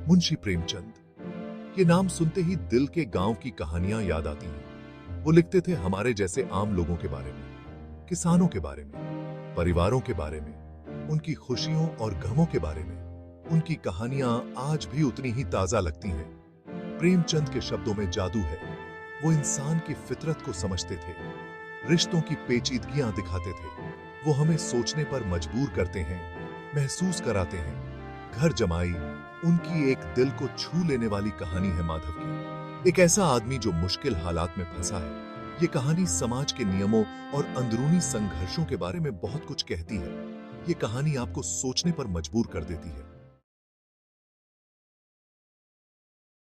मुंशी प्रेमचंद। ये नाम सुनते ही दिल के गांव की कहानियां याद आती हैं। वो लिखते थे हमारे जैसे आम लोगों के बारे में, किसानों के बारे में, परिवारों के बारे में, उनकी खुशियों और गमों के बारे में। उनकी कहानियां आज भी उतनी ही ताजा लगती हैं। प्रेमचंद के शब्दों में जादू है। वो इंसान की फितरत को समझते थे, रिश्तों की पेचीदगियां दिखाते थे। वो हमें सोचने पर मजबूर करते हैं, महसूस कराते हैं। घर जमाई उनकी एक दिल को छू लेने वाली कहानी है माधव की। एक ऐसा आदमी जो मुश्किल हालात में फंसा है। ये कहानी समाज के नियमों और अंदरूनी संघर्षों के बारे में बहुत कुछ कहती है। ये कहानी आपको सोचने पर मजबूर कर देती है।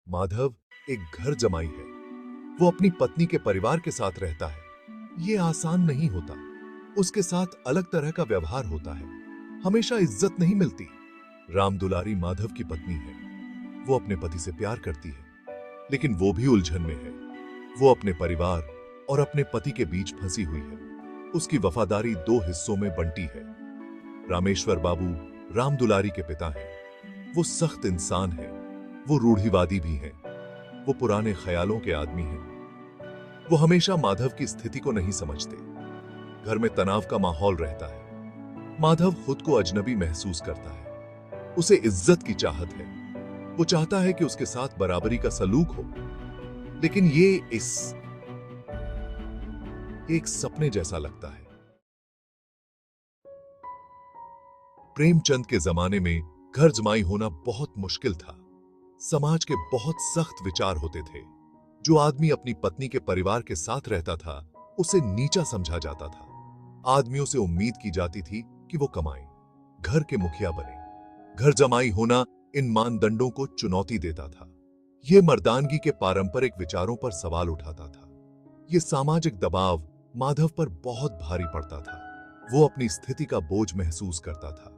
माधव एक घर जमाई है। वो अपनी पत्नी के परिवार के साथ रहता है। ये आसान नहीं होता। उसके साथ अलग तरह का व्यवहार होता है। हमेशा इज्जत नहीं मिलती। राम दुलारी माधव की पत्नी है। वो अपने पति से प्यार करती है, लेकिन वो भी उलझन में है। वो अपने परिवार और अपने पति के बीच फंसी हुई है। उसकी वफादारी दो हिस्सों में बंटी है। रामेश्वर बाबू राम दुलारी के पिता हैं। वो सख्त इंसान है। वो रूढ़िवादी भी हैं। वो पुराने ख्यालों के आदमी हैं। वो हमेशा माधव की स्थिति को नहीं समझते। घर में तनाव का माहौल रहता है। माधव खुद को अजनबी महसूस करता है। उसे इज्जत की चाहत है। वो चाहता है कि उसके साथ बराबरी का सलूक हो, लेकिन ये एक सपने जैसा लगता है। प्रेमचंद के जमाने में घर जमाई होना बहुत मुश्किल था। समाज के बहुत सख्त विचार होते थे। जो आदमी अपनी पत्नी के परिवार के साथ रहता था, उसे नीचा समझा जाता था। आदमियों से उम्मीद की जाती थी कि वो कमाएं, घर के मुखिया बने। घर जमाई होना इन मानदंडों को चुनौती देता था। यह मर्दानगी के पारंपरिक विचारों पर सवाल उठाता था। यह सामाजिक दबाव माधव पर बहुत भारी पड़ता था। वो अपनी स्थिति का बोझ महसूस करता था।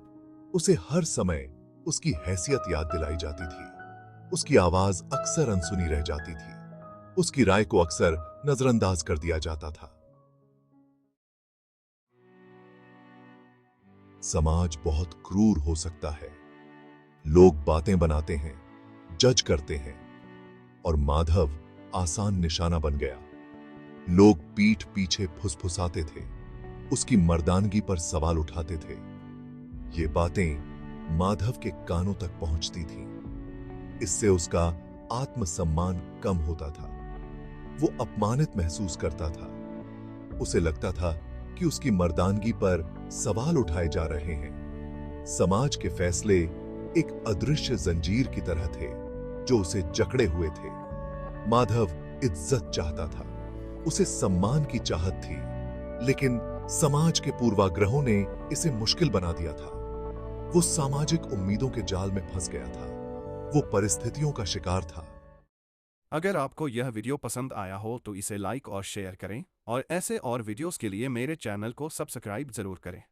उसे हर समय उसकी हैसियत याद दिलाई जाती थी। उसकी आवाज अक्सर अनसुनी रह जाती थी। उसकी राय को अक्सर नजरअंदाज कर दिया जाता था। समाज बहुत क्रूर हो सकता है। लोग बातें बनाते हैं, जज करते हैं, और माधव आसान निशाना बन गया। लोग पीठ पीछे फुसफुसाते थे, उसकी मर्दानगी पर सवाल उठाते थे। ये बातें माधव के कानों तक पहुंचती थीं। इससे उसका आत्मसम्मान कम होता था। वो अपमानित महसूस करता था। उसे लगता था कि उसकी मर्दानगी पर सवाल उठाए जा रहे हैं। समाज के फैसले एक अदृश्य जंजीर की तरह थे जो उसे जकड़े हुए थे। माधव इज्जत चाहता था, उसे सम्मान की चाहत थी, लेकिन समाज के पूर्वाग्रहों ने इसे मुश्किल बना दिया था। वो सामाजिक उम्मीदों के जाल में फंस गया था। वो परिस्थितियों का शिकार था। अगर आपको यह वीडियो पसंद आया हो तो इसे लाइक और शेयर करें और ऐसे और वीडियोस के लिए मेरे चैनल को सब्सक्राइब जरूर करें।